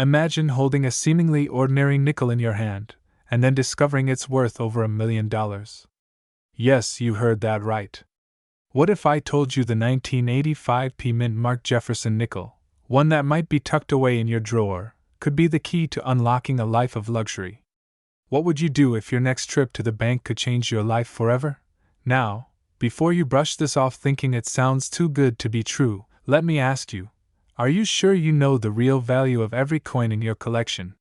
Imagine holding a seemingly ordinary nickel in your hand, and then discovering it's worth over $1 million. Yes, you heard that right. What if I told you the 1985 Mint Mark Jefferson nickel, one that might be tucked away in your drawer, could be the key to unlocking a life of luxury? What would you do if your next trip to the bank could change your life forever? Now, before you brush this off thinking it sounds too good to be true, let me ask you, are you sure you know the real value of every coin in your collection?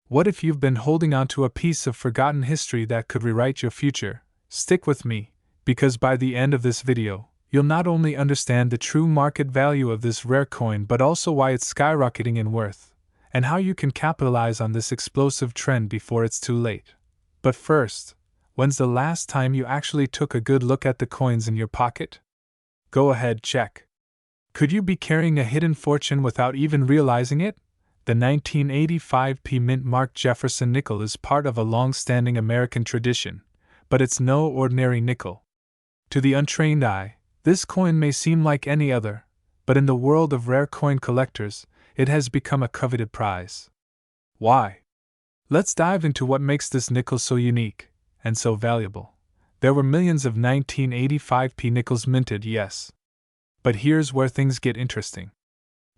What if you've been holding on to a piece of forgotten history that could rewrite your future? Stick with me, because by the end of this video, you'll not only understand the true market value of this rare coin but also why it's skyrocketing in worth, and how you can capitalize on this explosive trend before it's too late. But first, when's the last time you actually took a good look at the coins in your pocket? Go ahead, check. Could you be carrying a hidden fortune without even realizing it? The 1985 Mint Mark Jefferson nickel is part of a long-standing American tradition, but it's no ordinary nickel. To the untrained eye, this coin may seem like any other, but in the world of rare coin collectors, it has become a coveted prize. Why? Let's dive into what makes this nickel so unique and so valuable. There were millions of 1985 nickels minted, yes. But here's where things get interesting.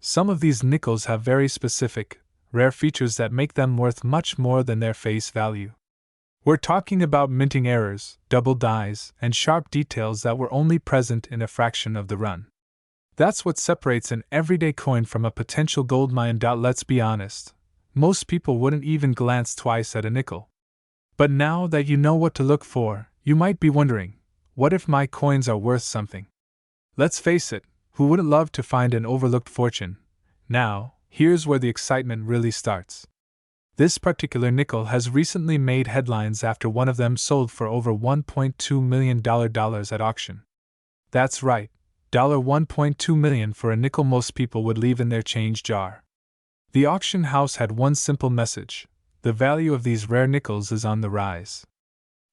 Some of these nickels have very specific, rare features that make them worth much more than their face value. We're talking about minting errors, double dies, and sharp details that were only present in a fraction of the run. That's what separates an everyday coin from a potential gold mine. Let's be honest, most people wouldn't even glance twice at a nickel. But now that you know what to look for, you might be wondering, what if my coins are worth something? Let's face it, who wouldn't love to find an overlooked fortune? Now, here's where the excitement really starts. This particular nickel has recently made headlines after one of them sold for over $1.2 million at auction. That's right, $1.2 million for a nickel most people would leave in their change jar. The auction house had one simple message: the value of these rare nickels is on the rise.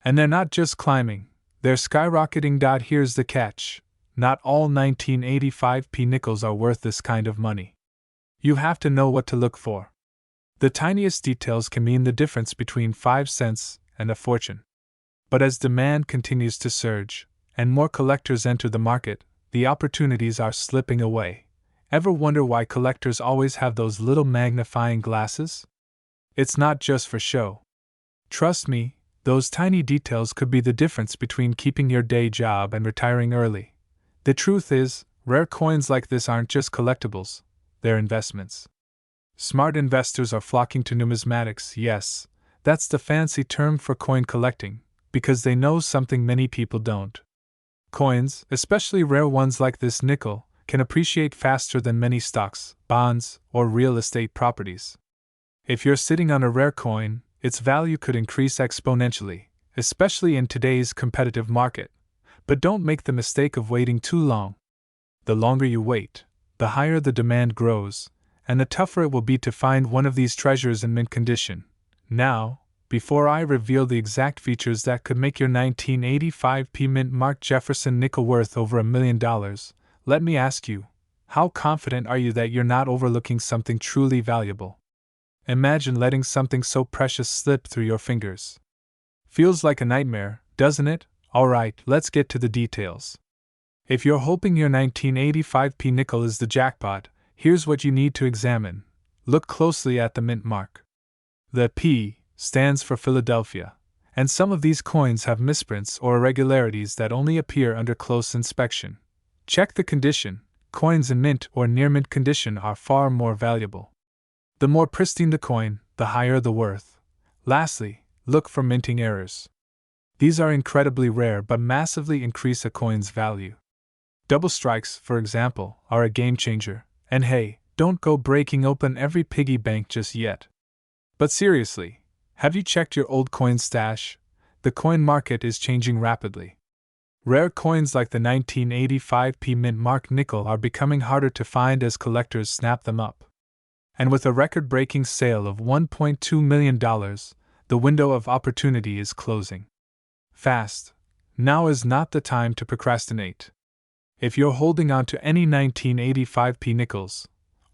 And they're not just climbing, they're skyrocketing. Here's the catch: not all 1985 nickels are worth this kind of money. You have to know what to look for. The tiniest details can mean the difference between 5 cents and a fortune. But as demand continues to surge, and more collectors enter the market, the opportunities are slipping away. Ever wonder why collectors always have those little magnifying glasses? It's not just for show. Trust me, those tiny details could be the difference between keeping your day job and retiring early. The truth is, rare coins like this aren't just collectibles, they're investments. Smart investors are flocking to numismatics. Yes, that's the fancy term for coin collecting, because they know something many people don't. Coins, especially rare ones like this nickel, can appreciate faster than many stocks, bonds, or real estate properties. If you're sitting on a rare coin, its value could increase exponentially, especially in today's competitive market. But don't make the mistake of waiting too long. The longer you wait, the higher the demand grows, and the tougher it will be to find one of these treasures in mint condition. Now, before I reveal the exact features that could make your 1985 Mint Mark Jefferson nickel worth over $1 million, let me ask you, how confident are you that you're not overlooking something truly valuable? Imagine letting something so precious slip through your fingers. Feels like a nightmare, doesn't it? Alright, let's get to the details. If you're hoping your 1985 nickel is the jackpot, here's what you need to examine. Look closely at the mint mark. The P stands for Philadelphia, and some of these coins have misprints or irregularities that only appear under close inspection. Check the condition. Coins in mint or near mint condition are far more valuable. The more pristine the coin, the higher the worth. Lastly, look for minting errors. These are incredibly rare but massively increase a coin's value. Double strikes, for example, are a game changer, and hey, don't go breaking open every piggy bank just yet. But seriously, have you checked your old coin stash? The coin market is changing rapidly. Rare coins like the 1985 Mint Mark nickel are becoming harder to find as collectors snap them up. And with a record-breaking sale of $1.2 million, the window of opportunity is closing fast. Now is not the time to procrastinate. If you're holding on to any 1985 nickels,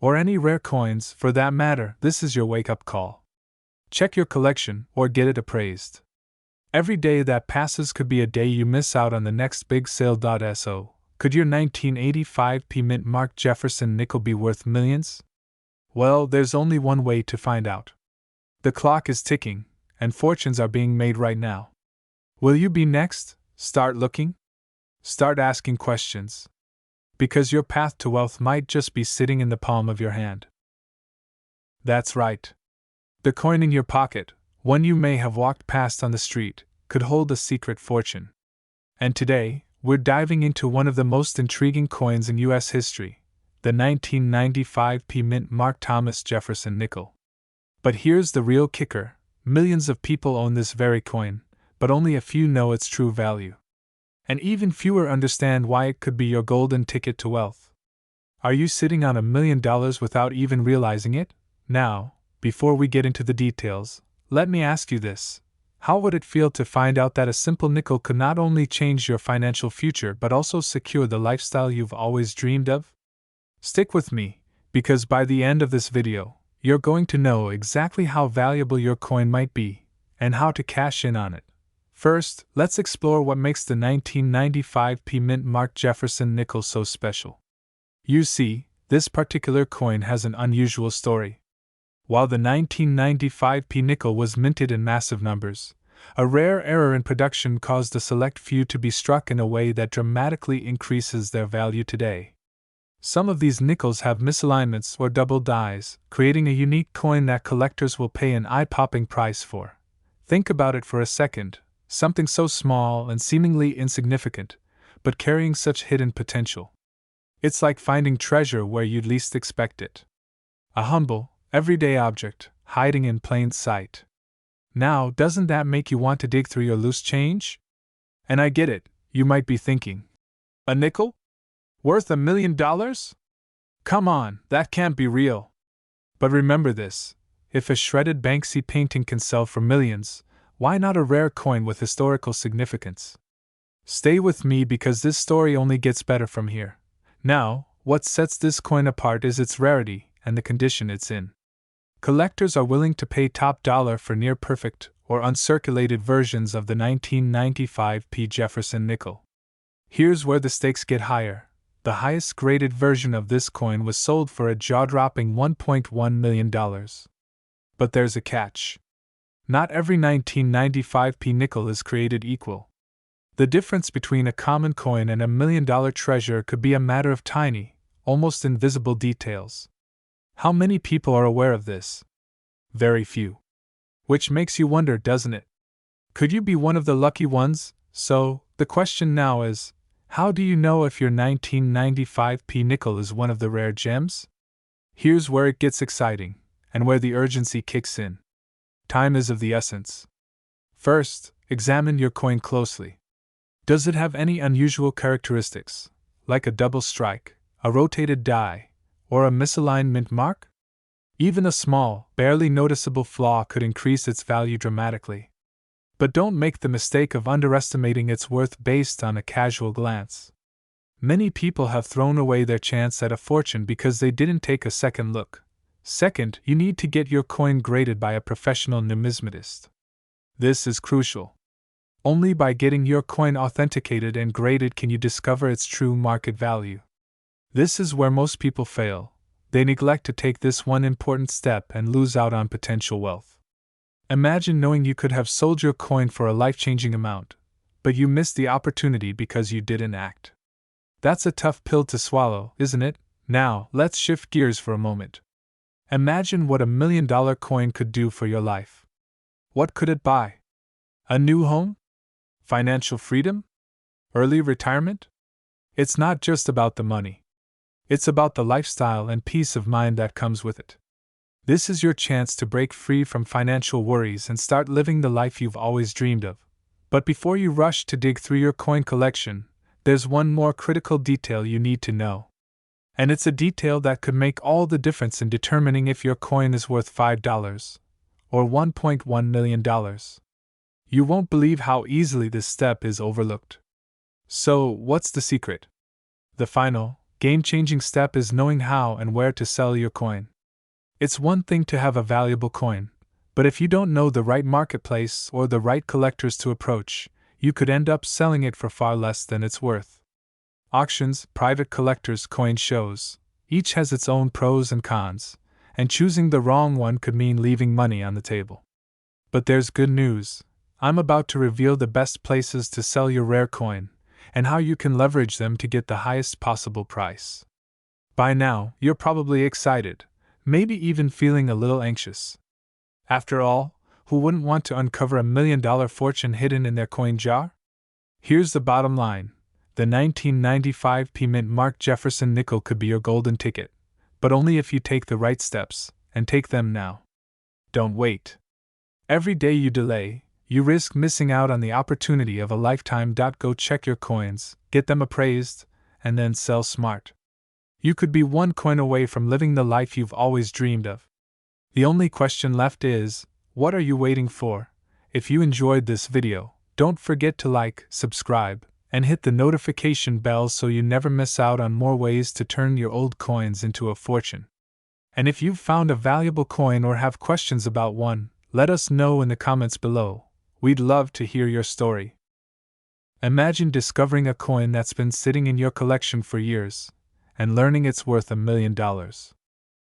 or any rare coins for that matter, this is your wake-up call. Check your collection or get it appraised. Every day that passes could be a day you miss out on the next big sale. So, could your 1985 mint marked Jefferson nickel be worth millions? Well, there's only one way to find out. The clock is ticking, and fortunes are being made right now. Will you be next? Start looking? Start asking questions. Because your path to wealth might just be sitting in the palm of your hand. That's right. The coin in your pocket, one you may have walked past on the street, could hold a secret fortune. And today, we're diving into one of the most intriguing coins in U.S. history, the 1995 mint marked Thomas Jefferson nickel. But here's the real kicker: millions of people own this very coin, but only a few know its true value. And even fewer understand why it could be your golden ticket to wealth. Are you sitting on $1 million without even realizing it? Now, before we get into the details, let me ask you this. How would it feel to find out that a simple nickel could not only change your financial future but also secure the lifestyle you've always dreamed of? Stick with me, because by the end of this video, you're going to know exactly how valuable your coin might be, and how to cash in on it. First, let's explore what makes the 1995 mint marked Jefferson nickel so special. You see, this particular coin has an unusual story. While the 1995 nickel was minted in massive numbers, a rare error in production caused a select few to be struck in a way that dramatically increases their value today. Some of these nickels have misalignments or double dies, creating a unique coin that collectors will pay an eye-popping price for. Think about it for a second. Something so small and seemingly insignificant, but carrying such hidden potential. It's like finding treasure where you'd least expect it. A humble, everyday object, hiding in plain sight. Now, doesn't that make you want to dig through your loose change? And I get it, you might be thinking. A nickel? Worth $1 million? Come on, that can't be real. But remember this: if a shredded Banksy painting can sell for millions, why not a rare coin with historical significance? Stay with me because this story only gets better from here. Now, what sets this coin apart is its rarity and the condition it's in. Collectors are willing to pay top dollar for near-perfect or uncirculated versions of the 1995 Jefferson nickel. Here's where the stakes get higher. The highest graded version of this coin was sold for a jaw-dropping $1.1 million. But there's a catch. Not every 1995 nickel is created equal. The difference between a common coin and $1 million treasure could be a matter of tiny, almost invisible details. How many people are aware of this? Very few. Which makes you wonder, doesn't it? Could you be one of the lucky ones? So, the question now is, how do you know if your 1995 nickel is one of the rare gems? Here's where it gets exciting, and where the urgency kicks in. Time is of the essence. First, examine your coin closely. Does it have any unusual characteristics, like a double strike, a rotated die, or a misaligned mint mark? Even a small, barely noticeable flaw could increase its value dramatically. But don't make the mistake of underestimating its worth based on a casual glance. Many people have thrown away their chance at a fortune because they didn't take a second look. Second, you need to get your coin graded by a professional numismatist. This is crucial. Only by getting your coin authenticated and graded can you discover its true market value. This is where most people fail. They neglect to take this one important step and lose out on potential wealth. Imagine knowing you could have sold your coin for a life-changing amount, but you missed the opportunity because you didn't act. That's a tough pill to swallow, isn't it? Now, let's shift gears for a moment. Imagine what $1 million coin could do for your life. What could it buy? A new home? Financial freedom? Early retirement? It's not just about the money. It's about the lifestyle and peace of mind that comes with it. This is your chance to break free from financial worries and start living the life you've always dreamed of. But before you rush to dig through your coin collection, there's one more critical detail you need to know. And it's a detail that could make all the difference in determining if your coin is worth $5 or $1.1 million. You won't believe how easily this step is overlooked. So, what's the secret? The final, game-changing step is knowing how and where to sell your coin. It's one thing to have a valuable coin, but if you don't know the right marketplace or the right collectors to approach, you could end up selling it for far less than it's worth. Auctions, private collectors' coin shows, each has its own pros and cons, and choosing the wrong one could mean leaving money on the table. But there's good news. I'm about to reveal the best places to sell your rare coin, and how you can leverage them to get the highest possible price. By now, you're probably excited, maybe even feeling a little anxious. After all, who wouldn't want to uncover a $1 million fortune hidden in their coin jar? Here's the bottom line. The 1995 Mint Mark Jefferson nickel could be your golden ticket, but only if you take the right steps, and take them now. Don't wait. Every day you delay, you risk missing out on the opportunity of a lifetime. Go check your coins, get them appraised, and then sell smart. You could be one coin away from living the life you've always dreamed of. The only question left is, what are you waiting for? If you enjoyed this video, don't forget to like, subscribe, and hit the notification bell so you never miss out on more ways to turn your old coins into a fortune. And if you've found a valuable coin or have questions about one, let us know in the comments below. We'd love to hear your story. Imagine discovering a coin that's been sitting in your collection for years, and learning it's worth $1 million.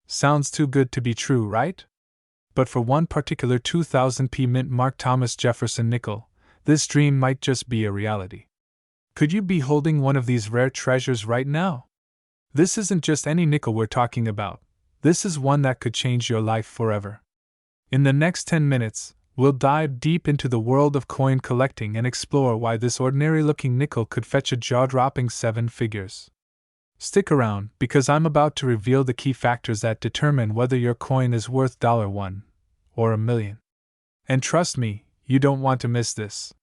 Sounds too good to be true, right? But for one particular 2000 Mint Mark Thomas Jefferson nickel, this dream might just be a reality. Could you be holding one of these rare treasures right now? This isn't just any nickel we're talking about. This is one that could change your life forever. In the next 10 minutes, we'll dive deep into the world of coin collecting and explore why this ordinary-looking nickel could fetch a jaw-dropping 7 figures. Stick around, because I'm about to reveal the key factors that determine whether your coin is worth $1 or $1 million. And trust me, you don't want to miss this.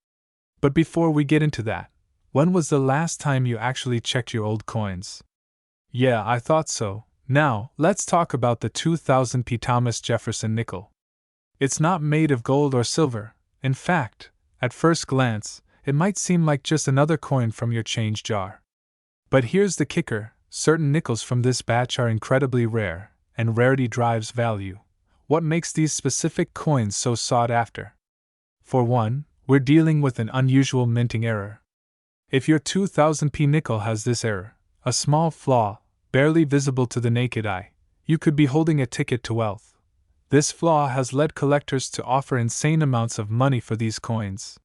But before we get into that, when was the last time you actually checked your old coins? Yeah, I thought so. Now, let's talk about the 2000 Thomas Jefferson nickel. It's not made of gold or silver. In fact, at first glance, it might seem like just another coin from your change jar. But here's the kicker, certain nickels from this batch are incredibly rare, and rarity drives value. What makes these specific coins so sought after? For one, we're dealing with an unusual minting error. If your 2000 nickel has this error, a small flaw, barely visible to the naked eye, you could be holding a ticket to wealth. This flaw has led collectors to offer insane amounts of money for these coins.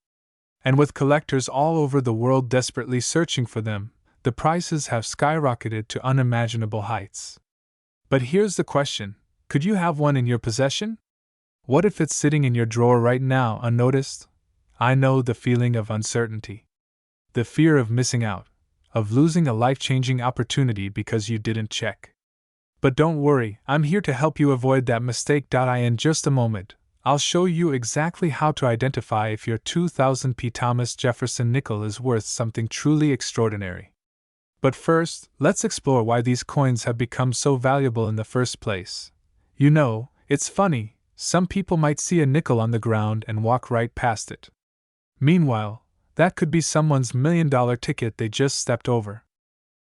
And with collectors all over the world desperately searching for them, the prices have skyrocketed to unimaginable heights. But here's the question, could you have one in your possession? What if it's sitting in your drawer right now unnoticed? I know the feeling of uncertainty. The fear of missing out, of losing a life-changing opportunity because you didn't check. But don't worry, I'm here to help you avoid that mistake. In just a moment, I'll show you exactly how to identify if your 2000 Thomas Jefferson nickel is worth something truly extraordinary. But first, let's explore why these coins have become so valuable in the first place. You know, it's funny, some people might see a nickel on the ground and walk right past it. Meanwhile, that could be someone's $1 million ticket they just stepped over.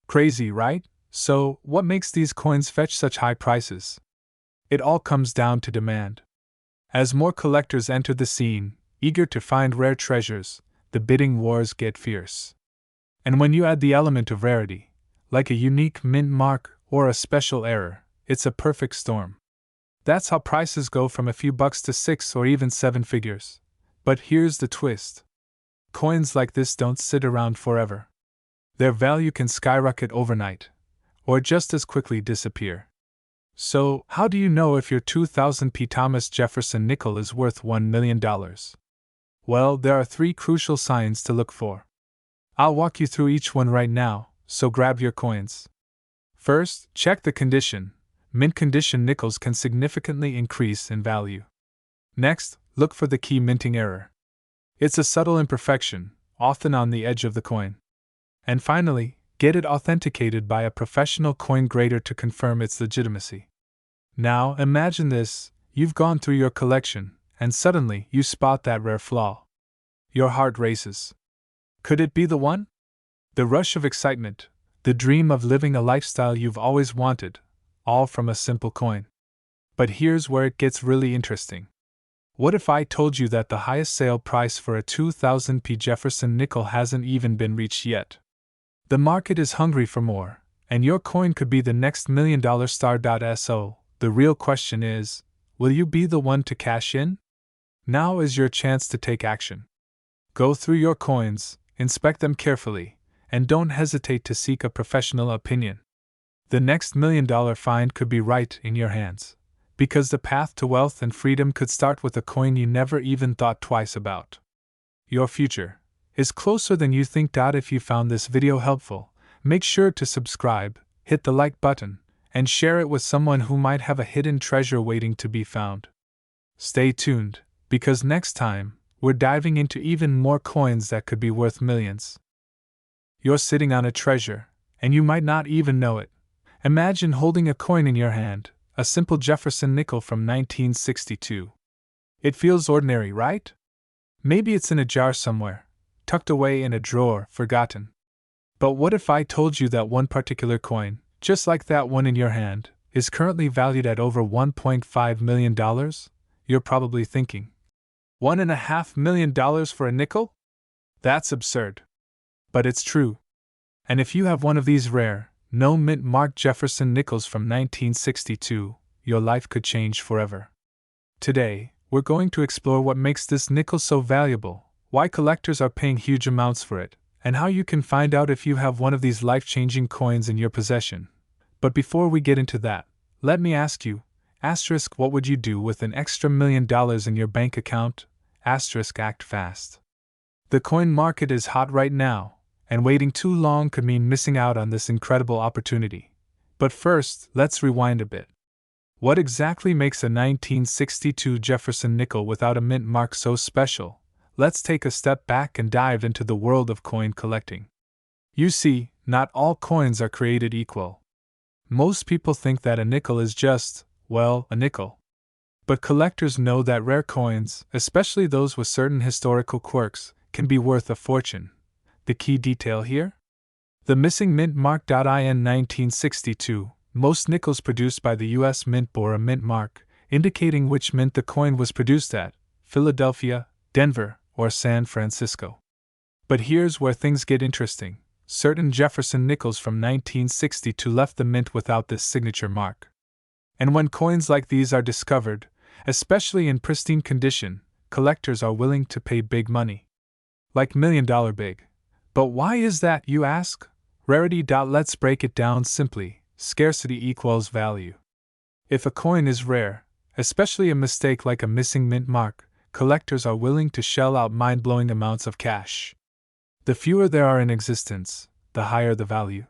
Crazy, right? So, what makes these coins fetch such high prices? It all comes down to demand. As more collectors enter the scene, eager to find rare treasures, the bidding wars get fierce. And when you add the element of rarity, like a unique mint mark or a special error, it's a perfect storm. That's how prices go from a few bucks to 6 or even 7 figures. But here's the twist. Coins like this don't sit around forever. Their value can skyrocket overnight, or just as quickly disappear. So, how do you know if your 2000 Thomas Jefferson nickel is worth $1 million? Well, there are 3 crucial signs to look for. I'll walk you through each one right now, so grab your coins. First, check the condition. Mint condition nickels can significantly increase in value. Next, look for the key minting error. It's a subtle imperfection, often on the edge of the coin. And finally, get it authenticated by a professional coin grader to confirm its legitimacy. Now, imagine this, you've gone through your collection, and suddenly you spot that rare flaw. Your heart races. Could it be the one? The rush of excitement, The dream of living a lifestyle you've always wanted, all from a simple coin. But here's where it gets really interesting. What if I told you that the highest sale price for a 2000p Jefferson nickel hasn't even been reached yet? The market is hungry for more, and your coin could be the next $1 million star. So, the real question is, will you be the one to cash in? Now is your chance to take action. Go through your coins, inspect them carefully, and don't hesitate to seek a professional opinion. The next $1 million find could be right in your hands, because the path to wealth and freedom could start with a coin you never even thought twice about. Your future is closer than you think. If you found this video helpful, make sure to subscribe, hit the like button, and share it with someone who might have a hidden treasure waiting to be found. Stay tuned, because next time, we're diving into even more coins that could be worth millions. You're sitting on a treasure, and you might not even know it. Imagine holding a coin in your hand, a simple Jefferson nickel from 1962. It feels ordinary, right? Maybe it's in a jar somewhere, tucked away in a drawer, forgotten. But what if I told you that one particular coin, just like that one in your hand, is currently valued at over $1.5 million? You're probably thinking, $1.5 million for a nickel? That's absurd. But it's true. And if you have one of these rare, no mint marked Jefferson nickels from 1962, your life could change forever. Today, we're going to explore what makes this nickel so valuable, why collectors are paying huge amounts for it, and how you can find out if you have one of these life-changing coins in your possession. But before we get into that, let me ask you, what would you do with an extra $1 million in your bank account? Act fast. The coin market is hot right now, and waiting too long could mean missing out on this incredible opportunity. But first, let's rewind a bit. What exactly makes a 1962 Jefferson nickel without a mint mark so special? Let's take a step back and dive into the world of coin collecting. You see, not all coins are created equal. Most people think that a nickel is just, well, a nickel. But collectors know that rare coins, especially those with certain historical quirks, can be worth a fortune. The key detail here? The missing mint mark. In 1962, most nickels produced by the U.S. Mint bore a mint mark, indicating which mint the coin was produced at: Philadelphia, Denver, or San Francisco. But here's where things get interesting. Certain Jefferson nickels from 1962 left the mint without this signature mark. And when coins like these are discovered, especially in pristine condition, collectors are willing to pay big money. Like $1 million big. But why is that, you ask? Rarity. Let's break it down simply. Scarcity equals value. If a coin is rare, especially a mistake like a missing mint mark, collectors are willing to shell out mind-blowing amounts of cash. The fewer there are in existence, the higher the value.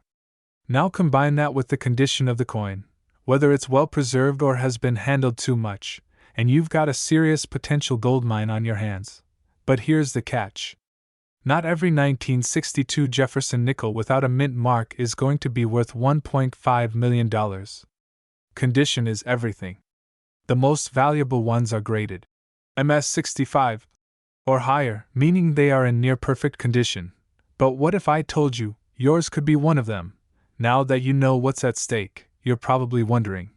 Now combine that with the condition of the coin, whether it's well preserved or has been handled too much, and you've got a serious potential goldmine on your hands. But here's the catch. Not every 1962 Jefferson nickel without a mint mark is going to be worth $1.5 million. Condition is everything. The most valuable ones are graded MS65 or higher, meaning they are in near perfect condition. But what if I told you yours could be one of them? Now that you know what's at stake, you're probably wondering,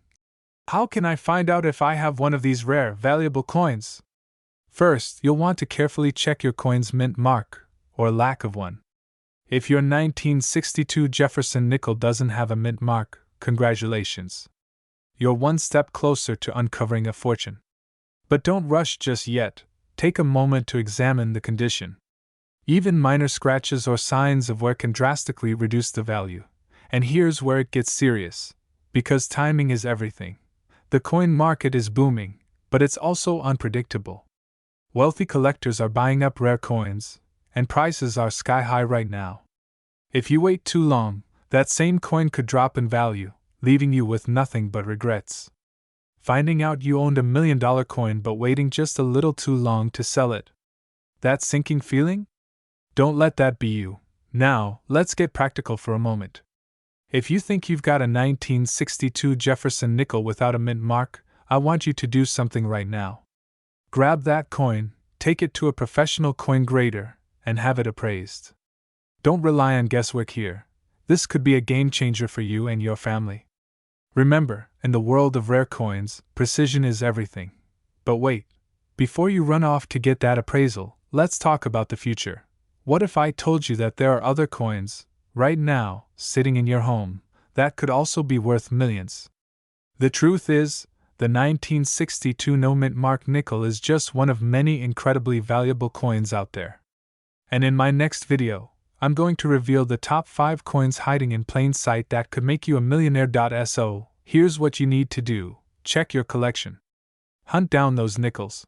how can I find out if I have one of these rare, valuable coins? First, you'll want to carefully check your coin's mint mark, or lack of one. If your 1962 Jefferson nickel doesn't have a mint mark, congratulations. You're one step closer to uncovering a fortune. But don't rush just yet. Take a moment to examine the condition. Even minor scratches or signs of wear can drastically reduce the value. And here's where it gets serious. Because timing is everything. The coin market is booming, but it's also unpredictable. Wealthy collectors are buying up rare coins, and prices are sky high right now. If you wait too long, that same coin could drop in value, leaving you with nothing but regrets. Finding out you owned $1 million coin but waiting just a little too long to sell it. That sinking feeling? Don't let that be you. Now, let's get practical for a moment. If you think you've got a 1962 Jefferson nickel without a mint mark, I want you to do something right now. Grab that coin, take it to a professional coin grader, and have it appraised. Don't rely on guesswork here. This could be a game changer for you and your family. Remember, in the world of rare coins, precision is everything. But wait, before you run off to get that appraisal, let's talk about the future. What if I told you that there are other coins, right now, sitting in your home, that could also be worth millions? The truth is, the 1962 no-mint mark nickel is just one of many incredibly valuable coins out there. And in my next video, I'm going to reveal the top 5 coins hiding in plain sight that could make you a millionaire. So, here's what you need to do: check your collection. Hunt down those nickels.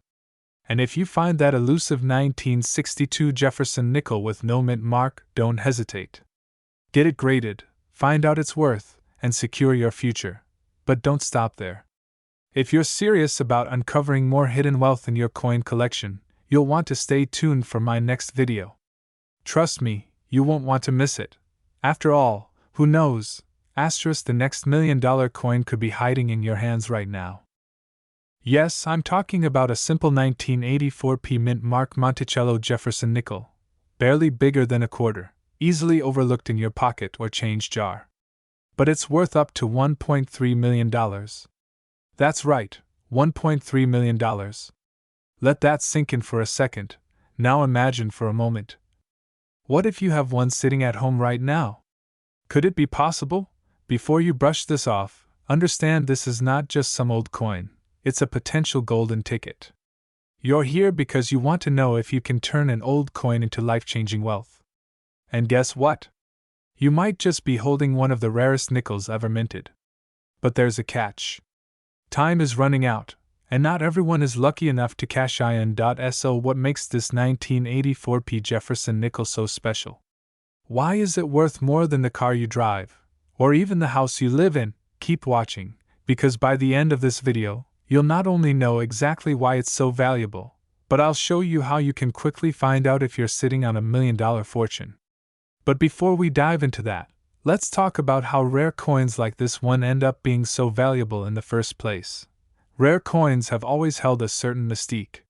And if you find that elusive 1962 Jefferson nickel with no mint mark, don't hesitate. Get it graded, find out its worth, and secure your future. But don't stop there. If you're serious about uncovering more hidden wealth in your coin collection, you'll want to stay tuned for my next video. Trust me, you won't want to miss it. After all, who knows, the next $1 million coin could be hiding in your hands right now. Yes, I'm talking about a simple 1984 mint mark Monticello Jefferson nickel, barely bigger than a quarter, easily overlooked in your pocket or change jar. But it's worth up to $1.3 million. That's right, $1.3 million. Let that sink in for a second. Now imagine for a moment. What if you have one sitting at home right now? Could it be possible? Before you brush this off, understand this is not just some old coin, it's a potential golden ticket. You're here because you want to know if you can turn an old coin into life-changing wealth. And guess what? You might just be holding one of the rarest nickels ever minted. But there's a catch. Time is running out, and not everyone is lucky enough to cash in. So what makes this 1984 Jefferson nickel so special? Why is it worth more than the car you drive, or even the house you live in? Keep watching, because by the end of this video, you'll not only know exactly why it's so valuable, but I'll show you how you can quickly find out if you're sitting on $1 million fortune. But before we dive into that, let's talk about how rare coins like this one end up being so valuable in the first place. Rare coins have always held a certain mystique.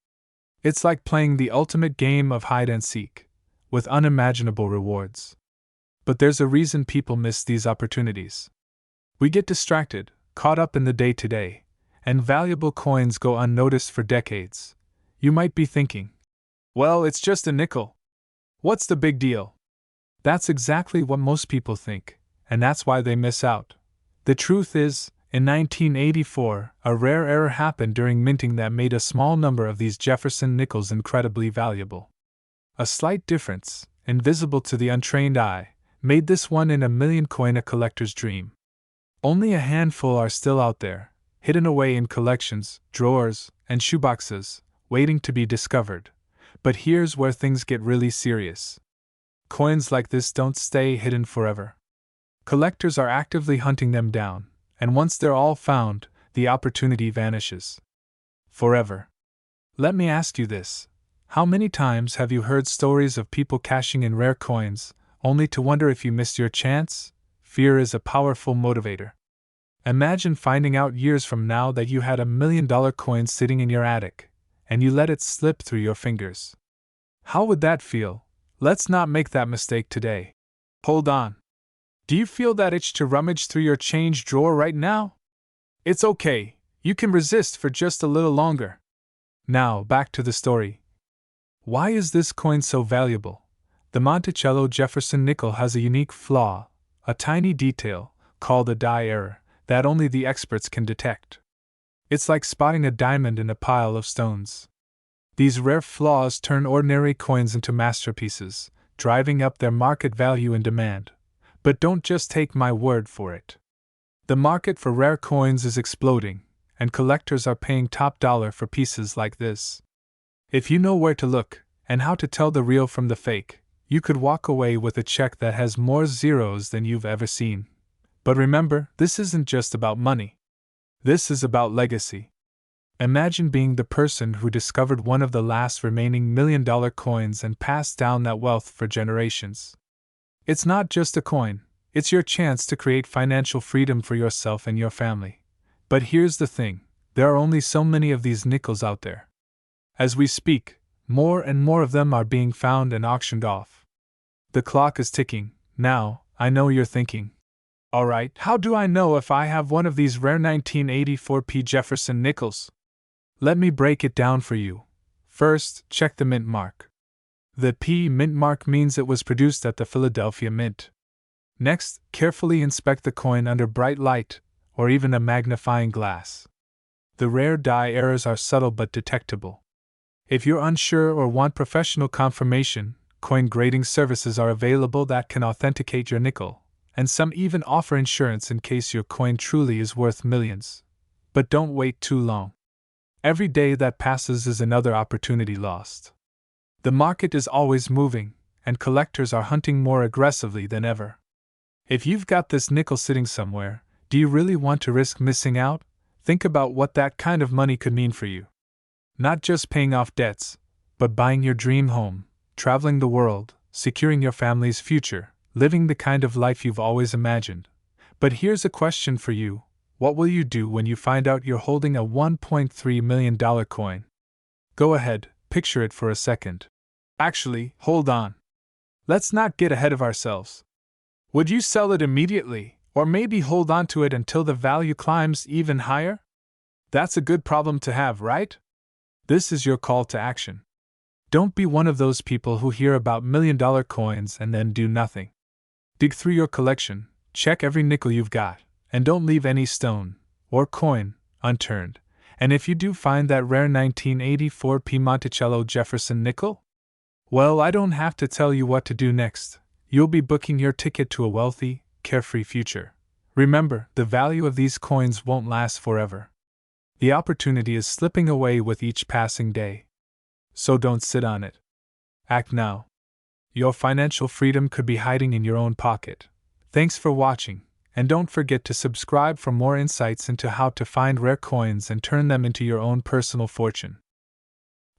It's like playing the ultimate game of hide and seek, with unimaginable rewards. But there's a reason people miss these opportunities. We get distracted, caught up in the day-to-day, and valuable coins go unnoticed for decades. You might be thinking, well, it's just a nickel. What's the big deal? That's exactly what most people think, and that's why they miss out. The truth is, in 1984, a rare error happened during minting that made a small number of these Jefferson nickels incredibly valuable. A slight difference, invisible to the untrained eye, made this one in a million coin a collector's dream. Only a handful are still out there, hidden away in collections, drawers, and shoeboxes, waiting to be discovered. But here's where things get really serious. Coins like this don't stay hidden forever. Collectors are actively hunting them down, and once they're all found, the opportunity vanishes. Forever. Let me ask you this. How many times have you heard stories of people cashing in rare coins, only to wonder if you missed your chance? Fear is a powerful motivator. Imagine finding out years from now that you had $1 million coin sitting in your attic, and you let it slip through your fingers. How would that feel? Let's not make that mistake today. Hold on. Do you feel that itch to rummage through your change drawer right now? It's okay, you can resist for just a little longer. Now, back to the story. Why is this coin so valuable? The Monticello Jefferson nickel has a unique flaw, a tiny detail, called a die error, that only the experts can detect. It's like spotting a diamond in a pile of stones. These rare flaws turn ordinary coins into masterpieces, driving up their market value and demand. But don't just take my word for it. The market for rare coins is exploding, and collectors are paying top dollar for pieces like this. If you know where to look, and how to tell the real from the fake, you could walk away with a check that has more zeros than you've ever seen. But remember, this isn't just about money. This is about legacy. Imagine being the person who discovered one of the last remaining $1 million coins and passed down that wealth for generations. It's not just a coin, it's your chance to create financial freedom for yourself and your family. But here's the thing, there are only so many of these nickels out there. As we speak, more and more of them are being found and auctioned off. The clock is ticking. Now, I know you're thinking. Alright, how do I know if I have one of these rare 1984 P. Jefferson Nickles? Let me break it down for you. First, check the mint mark. The P mint mark means it was produced at the Philadelphia Mint. Next, carefully inspect the coin under bright light, or even a magnifying glass. The rare die errors are subtle but detectable. If you're unsure or want professional confirmation, coin grading services are available that can authenticate your nickel, and some even offer insurance in case your coin truly is worth millions. But don't wait too long. Every day that passes is another opportunity lost. The market is always moving, and collectors are hunting more aggressively than ever. If you've got this nickel sitting somewhere, do you really want to risk missing out? Think about what that kind of money could mean for you. Not just paying off debts, but buying your dream home, traveling the world, securing your family's future, living the kind of life you've always imagined. But here's a question for you. What will you do when you find out you're holding a $1.3 million coin? Go ahead, picture it for a second. Actually, hold on. Let's not get ahead of ourselves. Would you sell it immediately, or maybe hold on to it until the value climbs even higher? That's a good problem to have, right? This is your call to action. Don't be one of those people who hear about million-dollar coins and then do nothing. Dig through your collection, check every nickel you've got, and don't leave any stone or coin unturned. And if you do find that rare 1984 P. Monticello Jefferson nickel, well, I don't have to tell you what to do next. You'll be booking your ticket to a wealthy, carefree future. Remember, the value of these coins won't last forever. The opportunity is slipping away with each passing day. So don't sit on it. Act now. Your financial freedom could be hiding in your own pocket. Thanks for watching, and don't forget to subscribe for more insights into how to find rare coins and turn them into your own personal fortune.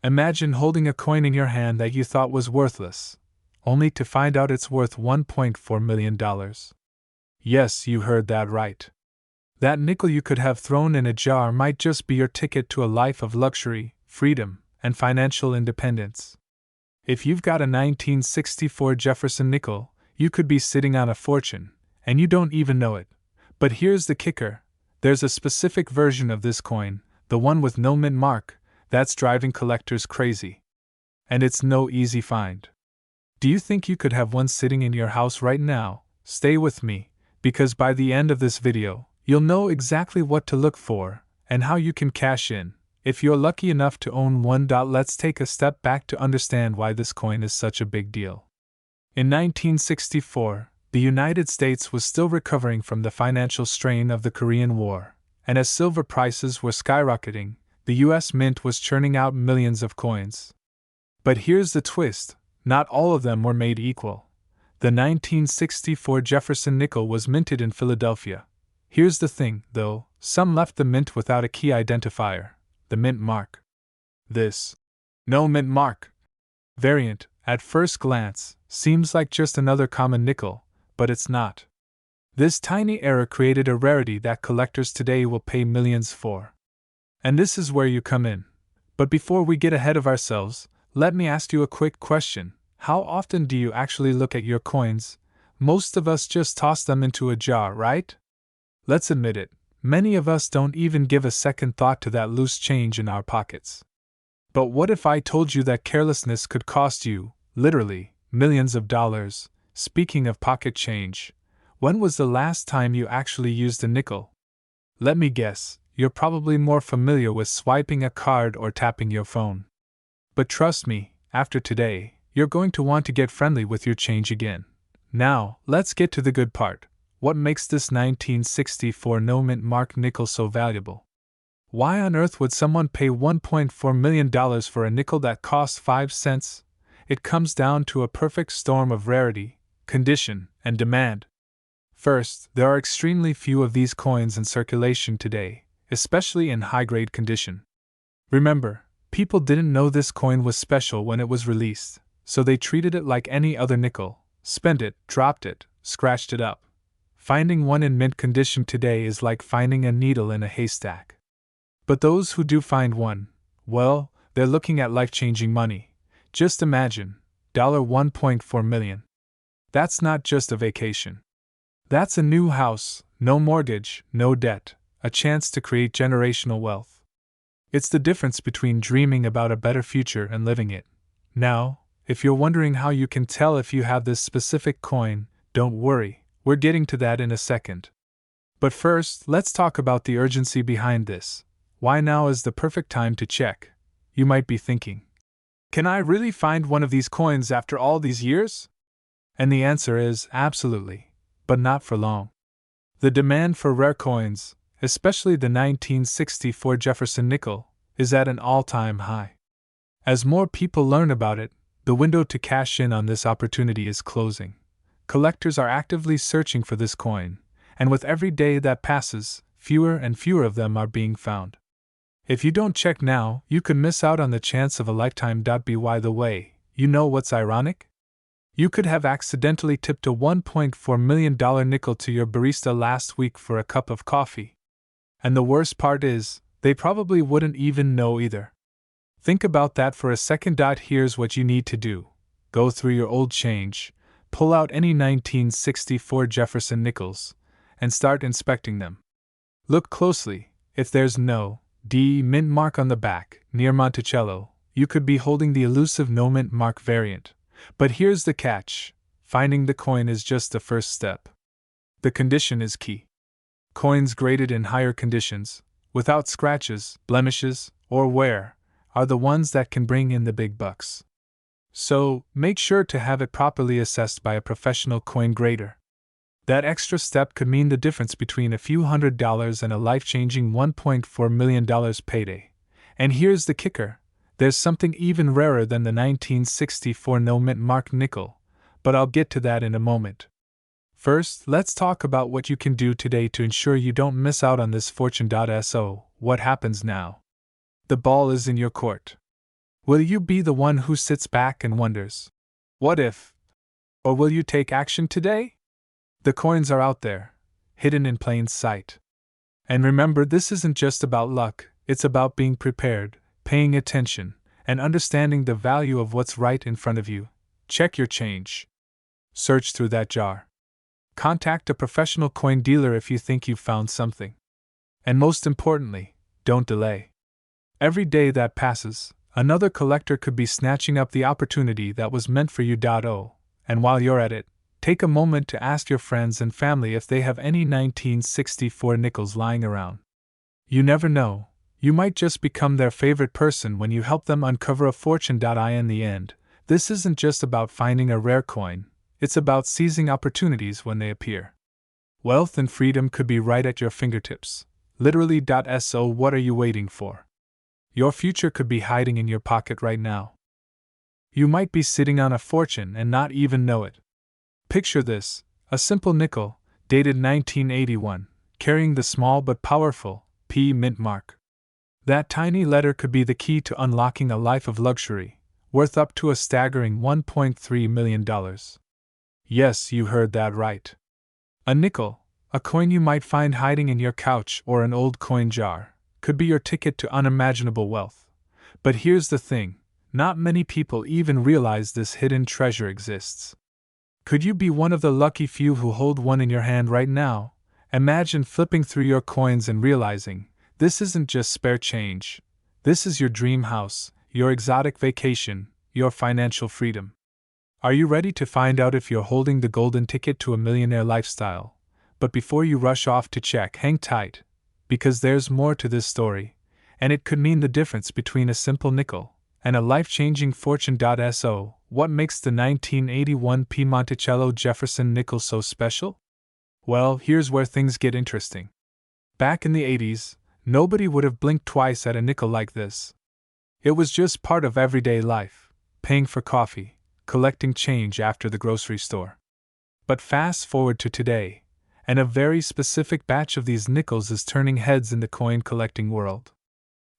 Imagine holding a coin in your hand that you thought was worthless, only to find out it's worth $1.4 million. Yes, you heard that right. That nickel you could have thrown in a jar might just be your ticket to a life of luxury, freedom, and financial independence. If you've got a 1964 Jefferson nickel, you could be sitting on a fortune, and you don't even know it. But here's the kicker. There's a specific version of this coin, the one with no mint mark, that's driving collectors crazy. And it's no easy find. Do you think you could have one sitting in your house right now? Stay with me, because by the end of this video, you'll know exactly what to look for and how you can cash in, if you're lucky enough to own one. Let's take a step back to understand why this coin is such a big deal. In 1964, the United States was still recovering from the financial strain of the Korean War, and as silver prices were skyrocketing, the U.S. Mint was churning out millions of coins. But here's the twist, not all of them were made equal. The 1964 Jefferson nickel was minted in Philadelphia. Here's the thing, though, some left the mint without a key identifier, the mint mark. This no mint mark variant, at first glance, seems like just another common nickel, but it's not. This tiny error created a rarity that collectors today will pay millions for. And this is where you come in. But before we get ahead of ourselves, let me ask you a quick question. How often do you actually look at your coins? Most of us just toss them into a jar, right? Let's admit it, many of us don't even give a second thought to that loose change in our pockets. But what if I told you that carelessness could cost you, literally, millions of dollars? Speaking of pocket change, when was the last time you actually used a nickel? Let me guess, you're probably more familiar with swiping a card or tapping your phone. But trust me, after today, you're going to want to get friendly with your change again. Now, let's get to the good part. What makes this 1964 no mint mark nickel so valuable? Why on earth would someone pay $1.4 million for a nickel that costs 5 cents? It comes down to a perfect storm of rarity, condition, and demand. First, there are extremely few of these coins in circulation today, especially in high-grade condition. Remember, people didn't know this coin was special when it was released, so they treated it like any other nickel, spent it, dropped it, scratched it up. Finding one in mint condition today is like finding a needle in a haystack. But those who do find one, well, they're looking at life-changing money. Just imagine, $1.4 million. That's not just a vacation. That's a new house, no mortgage, no debt, a chance to create generational wealth. It's the difference between dreaming about a better future and living it. Now, if you're wondering how you can tell if you have this specific coin, don't worry, we're getting to that in a second. But first, let's talk about the urgency behind this. Why now is the perfect time to check? You might be thinking, can I really find one of these coins after all these years? And the answer is absolutely, but not for long. The demand for rare coins, especially the 1964 Jefferson nickel, is at an all-time high. As more people learn about it, the window to cash in on this opportunity is closing. Collectors are actively searching for this coin, and with every day that passes, fewer and fewer of them are being found. If you don't check now, you could miss out on the chance of a lifetime. By the way, you know what's ironic? You could have accidentally tipped a $1.4 million nickel to your barista last week for a cup of coffee. And the worst part is, they probably wouldn't even know either. Think about that for a second. Here's what you need to do. Go through your old change, pull out any 1964 Jefferson Nickles, and start inspecting them. Look closely. If there's no D mint mark on the back, near Monticello, you could be holding the elusive no mint mark variant. But here's the catch. Finding the coin is just the first step. The condition is key. Coins graded in higher conditions, without scratches, blemishes, or wear, are the ones that can bring in the big bucks. So, make sure to have it properly assessed by a professional coin grader. That extra step could mean the difference between a few $100s and a life-changing $1.4 million payday. And here's the kicker. There's something even rarer than the 1964 no mint mark nickel, but I'll get to that in a moment. First, let's talk about what you can do today to ensure you don't miss out on this fortune. So, what happens now? The ball is in your court. Will you be the one who sits back and wonders, what if? Or will you take action today? The coins are out there, hidden in plain sight. And remember, this isn't just about luck, it's about being prepared, paying attention, and understanding the value of what's right in front of you. Check your change. Search through that jar. Contact a professional coin dealer if you think you've found something. And most importantly, don't delay. Every day that passes, another collector could be snatching up the opportunity that was meant for you. And while you're at it, take a moment to ask your friends and family if they have any 1964 nickels lying around. You never know, you might just become their favorite person when you help them uncover a fortune. In the end, this isn't just about finding a rare coin, it's about seizing opportunities when they appear. Wealth and freedom could be right at your fingertips. Literally. So what are you waiting for? Your future could be hiding in your pocket right now. You might be sitting on a fortune and not even know it. Picture this, a simple nickel, dated 1981, carrying the small but powerful P mint mark. That tiny letter could be the key to unlocking a life of luxury, worth up to a staggering $1.3 million. Yes, you heard that right. A nickel, a coin you might find hiding in your couch or an old coin jar, could be your ticket to unimaginable wealth. But here's the thing, not many people even realize this hidden treasure exists. Could you be one of the lucky few who hold one in your hand right now? Imagine flipping through your coins and realizing, this isn't just spare change. This is your dream house, your exotic vacation, your financial freedom. Are you ready to find out if you're holding the golden ticket to a millionaire lifestyle? But before you rush off to check, hang tight, because there's more to this story, and it could mean the difference between a simple nickel and a life-changing fortune. So, what makes the 1981 Monticello Jefferson Nickles so special? Well, here's where things get interesting. Back in the 80s, nobody would have blinked twice at a nickel like this. It was just part of everyday life, paying for coffee, collecting change after the grocery store. But fast forward to today, and a very specific batch of these nickels is turning heads in the coin collecting world.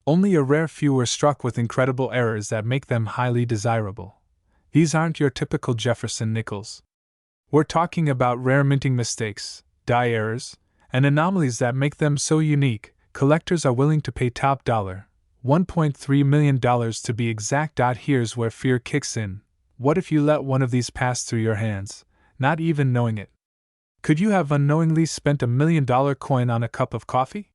Only a rare few were struck with incredible errors that make them highly desirable. These aren't your typical Jefferson Nickles. We're talking about rare minting mistakes, die errors, and anomalies that make them so unique, collectors are willing to pay top dollar, $1.3 million to be exact. Here's where fear kicks in. What if you let one of these pass through your hands, not even knowing it? Could you have unknowingly spent $1 million coin on a cup of coffee?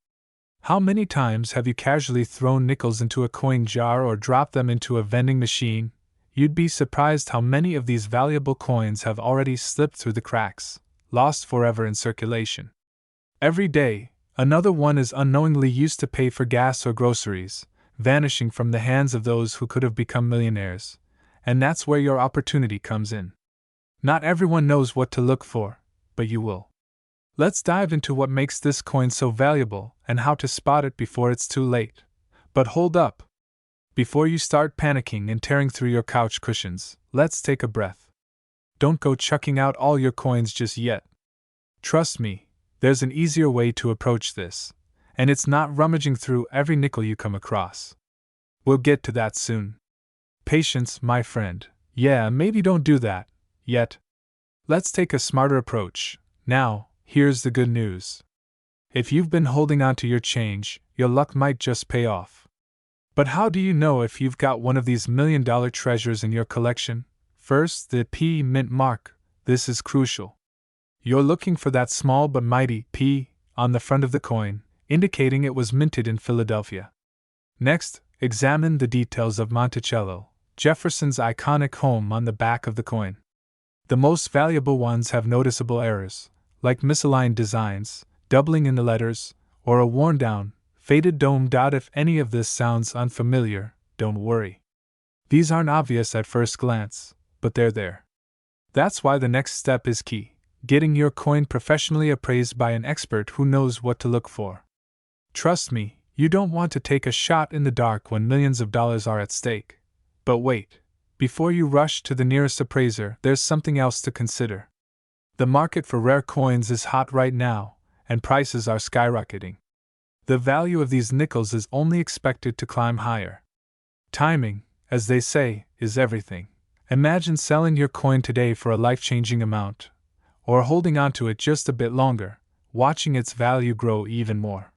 How many times have you casually thrown nickels into a coin jar or dropped them into a vending machine? You'd be surprised how many of these valuable coins have already slipped through the cracks, lost forever in circulation. Every day, another one is unknowingly used to pay for gas or groceries, vanishing from the hands of those who could have become millionaires. And that's where your opportunity comes in. Not everyone knows what to look for, but you will. Let's dive into what makes this coin so valuable and how to spot it before it's too late. But hold up. Before you start panicking and tearing through your couch cushions, let's take a breath. Don't go chucking out all your coins just yet. Trust me, there's an easier way to approach this, and it's not rummaging through every nickel you come across. We'll get to that soon. Patience, my friend. Yeah, maybe don't do that yet. Let's take a smarter approach. Now, here's the good news. If you've been holding on to your change, your luck might just pay off. But how do you know if you've got one of these $1 million treasures in your collection? First, the P mint mark. This is crucial. You're looking for that small but mighty P on the front of the coin, indicating it was minted in Philadelphia. Next, examine the details of Monticello Jefferson's iconic home on the back of the coin. The most valuable ones have noticeable errors, like misaligned designs, doubling in the letters, or a worn-down, faded dome. If any of this sounds unfamiliar, don't worry. These aren't obvious at first glance, but they're there. That's why the next step is key: getting your coin professionally appraised by an expert who knows what to look for. Trust me, you don't want to take a shot in the dark when millions of dollars are at stake. But wait, before you rush to the nearest appraiser, there's something else to consider. The market for rare coins is hot right now, and prices are skyrocketing. The value of these nickels is only expected to climb higher. Timing, as they say, is everything. Imagine selling your coin today for a life-changing amount, or holding on to it just a bit longer, watching its value grow even more.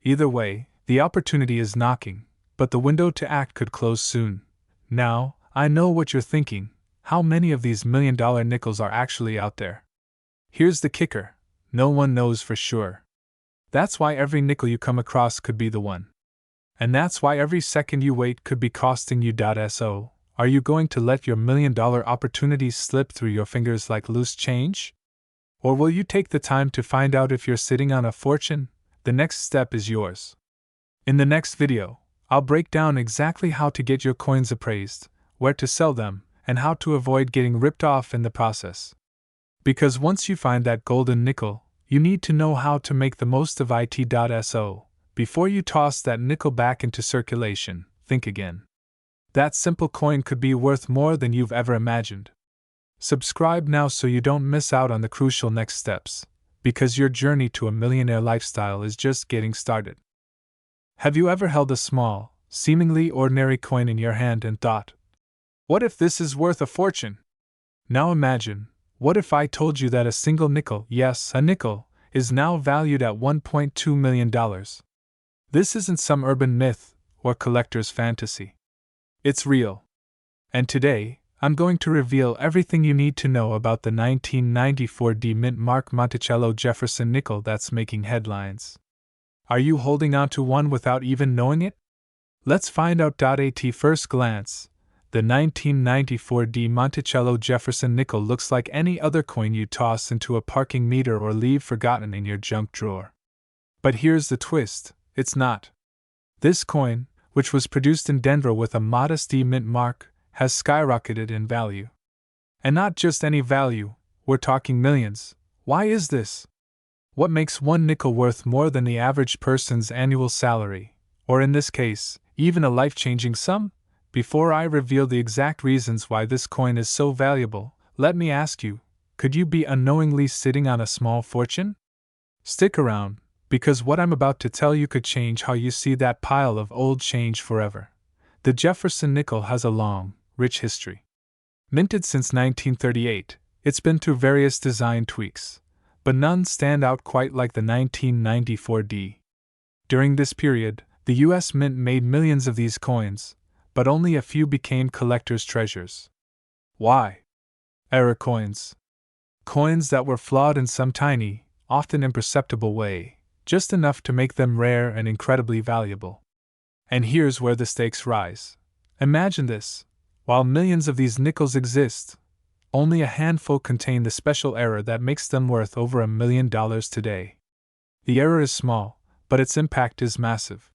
Either way, the opportunity is knocking, but the window to act could close soon. Now, I know what you're thinking: how many of these $1 million nickels are actually out there? Here's the kicker: no one knows for sure. That's why every nickel you come across could be the one. And that's why every second you wait could be costing you. So, are you going to let your $1 million opportunities slip through your fingers like loose change? Or will you take the time to find out if you're sitting on a fortune? The next step is yours. In the next video, I'll break down exactly how to get your coins appraised, where to sell them, and how to avoid getting ripped off in the process. Because once you find that golden nickel, you need to know how to make the most of it. So, before you toss that nickel back into circulation, think again. That simple coin could be worth more than you've ever imagined. Subscribe now so you don't miss out on the crucial next steps, because your journey to a millionaire lifestyle is just getting started. Have you ever held a small, seemingly ordinary coin in your hand and thought, what if this is worth a fortune? Now imagine, what if I told you that a single nickel, yes, a nickel, is now valued at $1.2 million? This isn't some urban myth or collector's fantasy. It's real. And today, I'm going to reveal everything you need to know about the 1994 D mint mark Monticello Jefferson nickel that's making headlines. Are you holding on to one without even knowing it? Let's find out. At first glance, the 1994 D Monticello Jefferson nickel looks like any other coin you toss into a parking meter or leave forgotten in your junk drawer. But here's the twist: it's not. This coin, which was produced in Denver with a modest D mint mark, has skyrocketed in value. And not just any value, we're talking millions. Why is this? What makes one nickel worth more than the average person's annual salary, or in this case, even a life-changing sum? Before I reveal the exact reasons why this coin is so valuable, let me ask you, could you be unknowingly sitting on a small fortune? Stick around, because what I'm about to tell you could change how you see that pile of old change forever. The Jefferson nickel has a long, rich history. Minted since 1938, it's been through various design tweaks, but none stand out quite like the 1994 D. During this period, the U.S. Mint made millions of these coins, but only a few became collector's treasures. Why? Error coins. coins that were flawed in some tiny, often imperceptible way, just enough to make them rare and incredibly valuable. And here's where the stakes rise. Imagine this: while millions of these nickels exist, only a handful contain the special error that makes them worth over $1 million today. The error is small, but its impact is massive.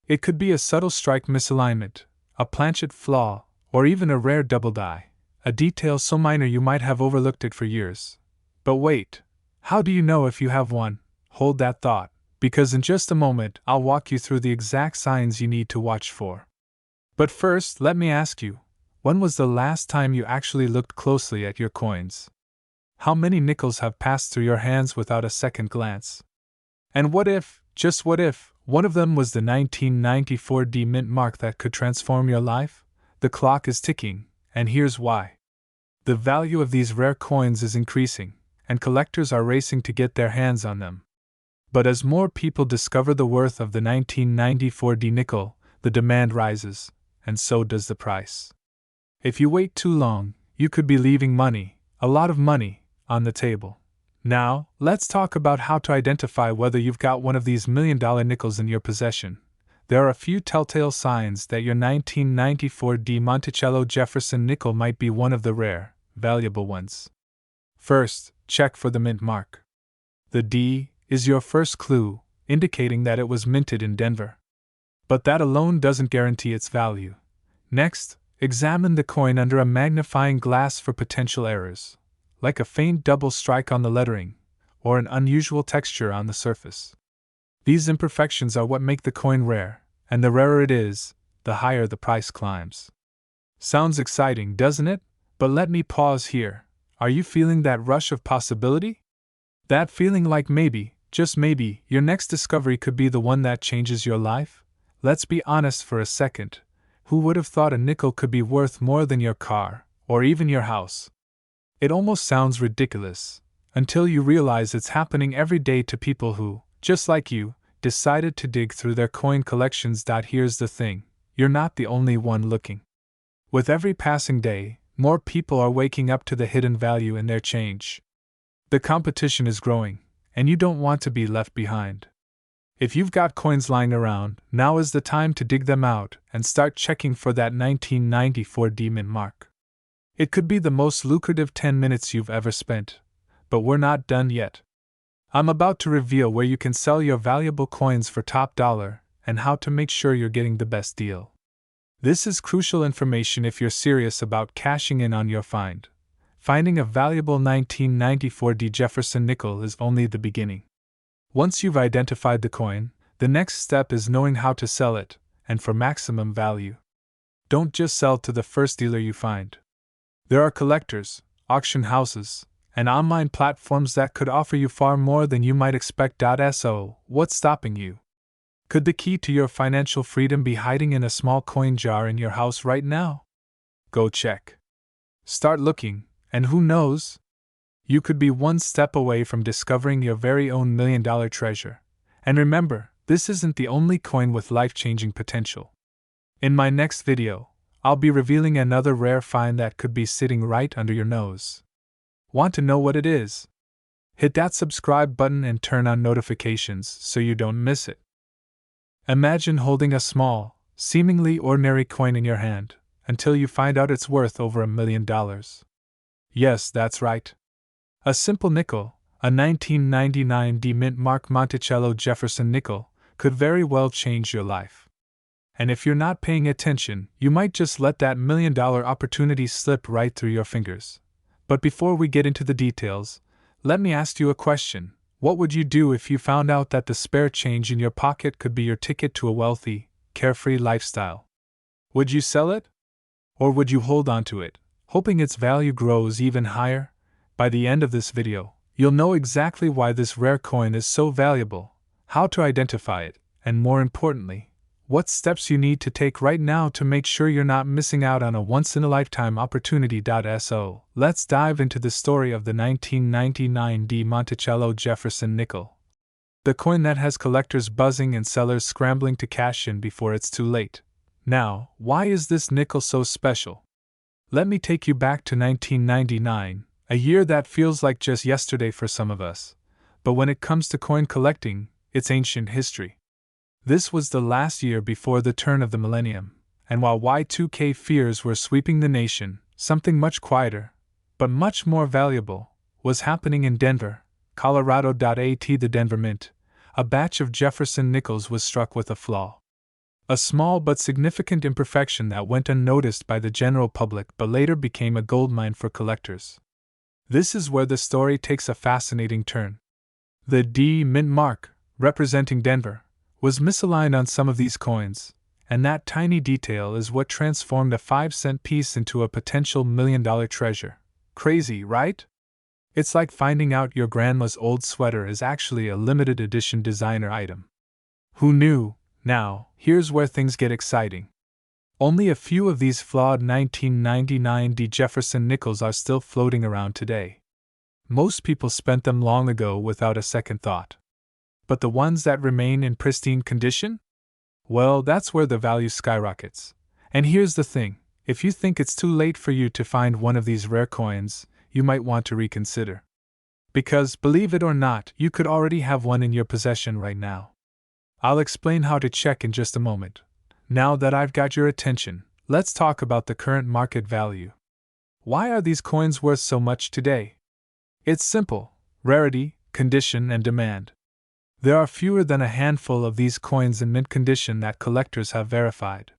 It could be a subtle strike misalignment, a planchet flaw, or even a rare double die, a detail so minor you might have overlooked it for years. But wait, how do you know if you have one? Hold that thought, because in just a moment I'll walk you through the exact signs you need to watch for. But first, let me ask you, when was the last time you actually looked closely at your coins? How many nickels have passed through your hands without a second glance? And what if, just what if, one of them was the 1994 D mint mark that could transform your life? The clock is ticking, and here's why. The value of these rare coins is increasing, and collectors are racing to get their hands on them. But as more people discover the worth of the 1994 D nickel, the demand rises, and so does the price. If you wait too long, you could be leaving money, a lot of money, on the table. Now, let's talk about how to identify whether you've got one of these $1 million nickels in your possession. There are a few telltale signs that your 1994 D Monticello Jefferson nickel might be one of the rare, valuable ones. First, check for the mint mark. The D is your first clue, indicating that it was minted in Denver. But that alone doesn't guarantee its value. Next, examine the coin under a magnifying glass for potential errors, like a faint double strike on the lettering, or an unusual texture on the surface. These imperfections are what make the coin rare, and the rarer it is, the higher the price climbs. Sounds exciting, doesn't it? But let me pause here. Are you feeling that rush of possibility? That feeling like maybe, just maybe, your next discovery could be the one that changes your life? Let's be honest for a second. Who would have thought a nickel could be worth more than your car, or even your house? It almost sounds ridiculous, until you realize it's happening every day to people who, just like you, decided to dig through their coin collections. Here's the thing, you're not the only one looking. With every passing day, more people are waking up to the hidden value in their change. The competition is growing, and you don't want to be left behind. If you've got coins lying around, now is the time to dig them out and start checking for that 1994 D mint mark. It could be the most lucrative 10 minutes you've ever spent. But we're not done yet. I'm about to reveal where you can sell your valuable coins for top dollar and how to make sure you're getting the best deal. This is crucial information if you're serious about cashing in on your find. Finding a valuable 1994 D Jefferson nickel is only the beginning. Once you've identified the coin, the next step is knowing how to sell it, and for maximum value. Don't just sell to the first dealer you find. There are collectors, auction houses, and online platforms that could offer you far more than you might expect. So, what's stopping you? Could the key to your financial freedom be hiding in a small coin jar in your house right now? Go check. Start looking, and who knows? You could be one step away from discovering your very own $1 million treasure. And remember, this isn't the only coin with life-changing potential. In my next video, I'll be revealing another rare find that could be sitting right under your nose. Want to know what it is? Hit that subscribe button and turn on notifications so you don't miss it. Imagine holding a small, seemingly ordinary coin in your hand, until you find out it's worth over $1 million. Yes, that's right. A simple nickel, a 1999 D mint mark Monticello Jefferson nickel, could very well change your life. And if you're not paying attention, you might just let that $1 million opportunity slip right through your fingers. But before we get into the details, let me ask you a question. What would you do if you found out that the spare change in your pocket could be your ticket to a wealthy, carefree lifestyle? Would you sell it? Or would you hold on to it, hoping its value grows even higher? By the end of this video, you'll know exactly why this rare coin is so valuable, how to identify it, and more importantly, what steps you need to take right now to make sure you're not missing out on a once-in-a-lifetime opportunity. So, let's dive into the story of the 1999 D Monticello Jefferson nickel. The coin that has collectors buzzing and sellers scrambling to cash in before it's too late. Now, why is this nickel so special? Let me take you back to 1999, A year that feels like just yesterday for some of us, but when it comes to coin collecting, it's ancient history. This was the last year before the turn of the millennium, and while Y2K fears were sweeping the nation, something much quieter, but much more valuable, was happening in Denver, Colorado. At the Denver Mint, a batch of Jefferson Nickles was struck with a flaw. A small but significant imperfection that went unnoticed by the general public but later became a goldmine for collectors. This is where the story takes a fascinating turn. The D mint mark, representing Denver, was misaligned on some of these coins, and that tiny detail is what transformed a 5-cent piece into a potential $1 million treasure. Crazy, right? It's like finding out your grandma's old sweater is actually a limited edition designer item. Who knew? Now, here's where things get exciting. Only a few of these flawed 1999 D Jefferson Nickles are still floating around today. Most people spent them long ago without a second thought. But the ones that remain in pristine condition? Well, that's where the value skyrockets. And here's the thing, if you think it's too late for you to find one of these rare coins, you might want to reconsider. Because, believe it or not, you could already have one in your possession right now. I'll explain how to check in just a moment. Now that I've got your attention, let's talk about the current market value. Why are these coins worth so much today? It's simple: rarity, condition, and demand. There are fewer than a handful of these coins in mint condition that collectors have verified.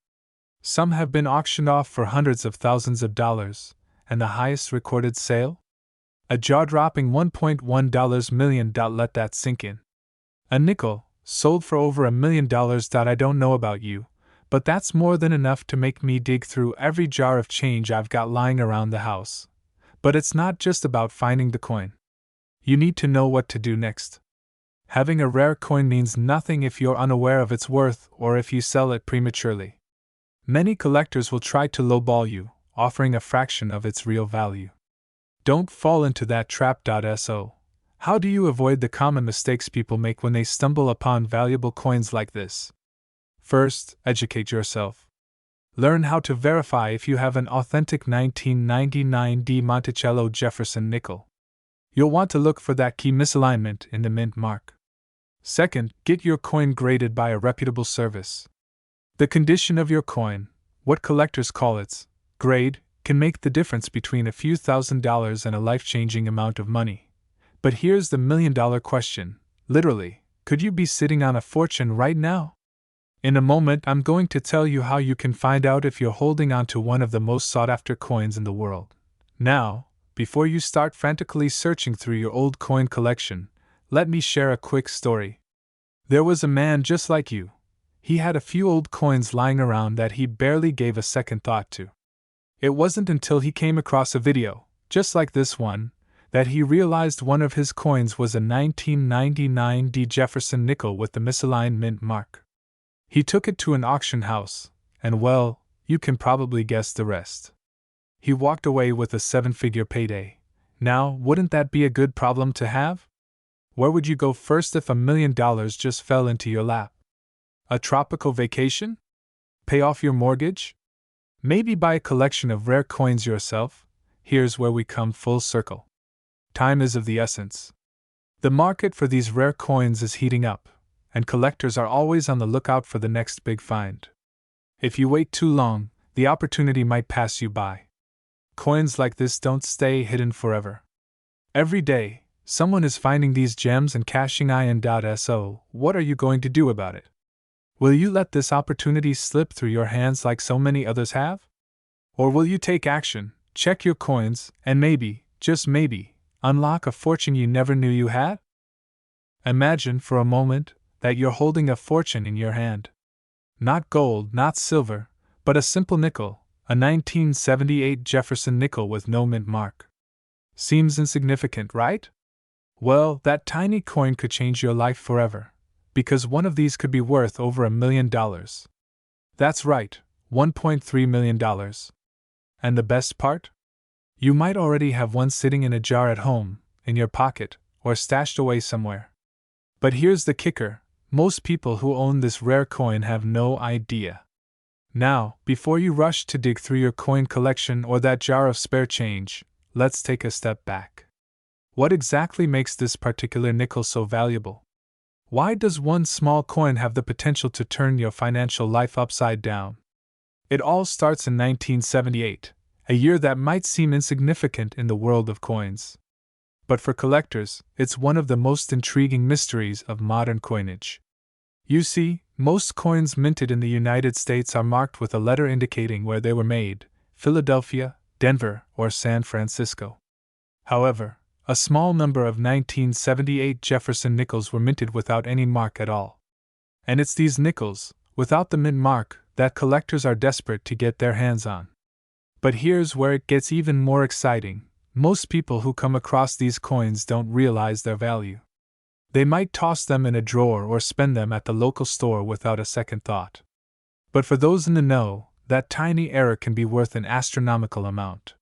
Some have been auctioned off for hundreds of thousands of dollars, and the highest recorded sale? A jaw-dropping $1.1 million. Let that sink in. A nickel, sold for over $1 million. I don't know about you, but that's more than enough to make me dig through every jar of change I've got lying around the house. But it's not just about finding the coin. You need to know what to do next. Having a rare coin means nothing if you're unaware of its worth or if you sell it prematurely. Many collectors will try to lowball you, offering a fraction of its real value. Don't fall into that trap. So, how do you avoid the common mistakes people make when they stumble upon valuable coins like this? First, educate yourself. Learn how to verify if you have an authentic 1999 D Monticello Jefferson nickel. You'll want to look for that key misalignment in the mint mark. Second, get your coin graded by a reputable service. The condition of your coin, what collectors call its grade, can make the difference between a few $1,000s and a life-changing amount of money. But here's the $1 million question. Literally, could you be sitting on a fortune right now? In a moment, I'm going to tell you how you can find out if you're holding on to one of the most sought-after coins in the world. Now, before you start frantically searching through your old coin collection, let me share a quick story. There was a man just like you. He had a few old coins lying around that he barely gave a second thought to. It wasn't until he came across a video, just like this one, that he realized one of his coins was a 1999 D Jefferson nickel with the misaligned mint mark. He took it to an auction house, and well, you can probably guess the rest. He walked away with a 7-figure payday. Now, wouldn't that be a good problem to have? Where would you go first if $1 million just fell into your lap? A tropical vacation? Pay off your mortgage? Maybe buy a collection of rare coins yourself? Here's where we come full circle. Time is of the essence. The market for these rare coins is heating up, and collectors are always on the lookout for the next big find. If you wait too long, the opportunity might pass you by. Coins like this don't stay hidden forever. Every day, someone is finding these gems and cashing in. So, what are you going to do about it? Will you let this opportunity slip through your hands like so many others have? Or will you take action, check your coins, and maybe, just maybe, unlock a fortune you never knew you had? Imagine for a moment that you're holding a fortune in your hand. Not gold, not silver, but a simple nickel, a 1978 Jefferson nickel with no mint mark. Seems insignificant, right? Well, that tiny coin could change your life forever, because one of these could be worth over $1 million. That's right, $1.3 million. And the best part? You might already have one sitting in a jar at home, in your pocket, or stashed away somewhere. But here's the kicker: most people who own this rare coin have no idea. Now, before you rush to dig through your coin collection or that jar of spare change, let's take a step back. What exactly makes this particular nickel so valuable? Why does one small coin have the potential to turn your financial life upside down? It all starts in 1978, a year that might seem insignificant in the world of coins. But for collectors, it's one of the most intriguing mysteries of modern coinage. You see, most coins minted in the United States are marked with a letter indicating where they were made: Philadelphia, Denver, or San Francisco. However, a small number of 1978 Jefferson nickels were minted without any mark at all. And it's these nickels, without the mint mark, that collectors are desperate to get their hands on. But here's where it gets even more exciting. Most people who come across these coins don't realize their value. They might toss them in a drawer or spend them at the local store without a second thought. But for those in the know, that tiny error can be worth an astronomical amount.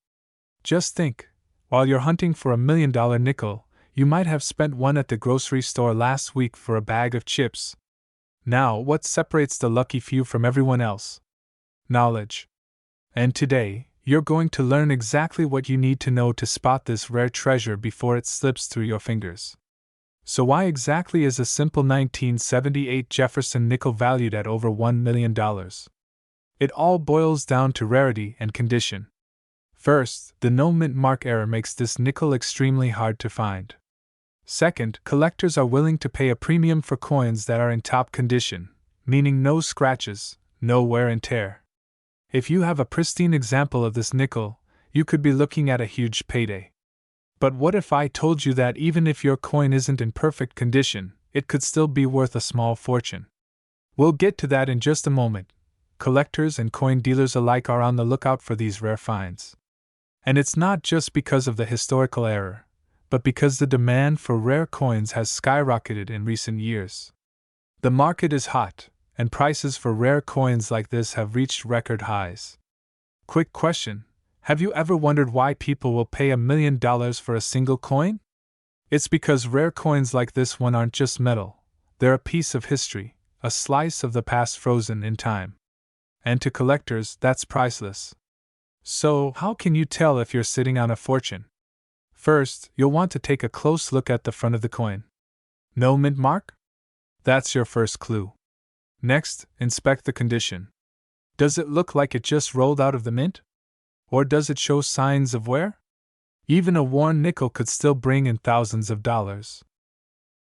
Just think, while you're hunting for $1 million nickel, you might have spent one at the grocery store last week for a bag of chips. Now, what separates the lucky few from everyone else? Knowledge. And today, you're going to learn exactly what you need to know to spot this rare treasure before it slips through your fingers. So why exactly is a simple 1978 Jefferson nickel valued at over $1 million? It all boils down to rarity and condition. First, the no mint mark error makes this nickel extremely hard to find. Second, collectors are willing to pay a premium for coins that are in top condition, meaning no scratches, no wear and tear. If you have a pristine example of this nickel, you could be looking at a huge payday. But what if I told you that even if your coin isn't in perfect condition, it could still be worth a small fortune? We'll get to that in just a moment. Collectors and coin dealers alike are on the lookout for these rare finds. And it's not just because of the historical error, but because the demand for rare coins has skyrocketed in recent years. The market is hot, and prices for rare coins like this have reached record highs. Quick question: have you ever wondered why people will pay $1 million for a single coin? It's because rare coins like this one aren't just metal, they're a piece of history, a slice of the past frozen in time. And to collectors, that's priceless. So, how can you tell if you're sitting on a fortune? First, you'll want to take a close look at the front of the coin. No mint mark? That's your first clue. Next, inspect the condition. Does it look like it just rolled out of the mint? Or does it show signs of wear? Even a worn nickel could still bring in thousands of dollars.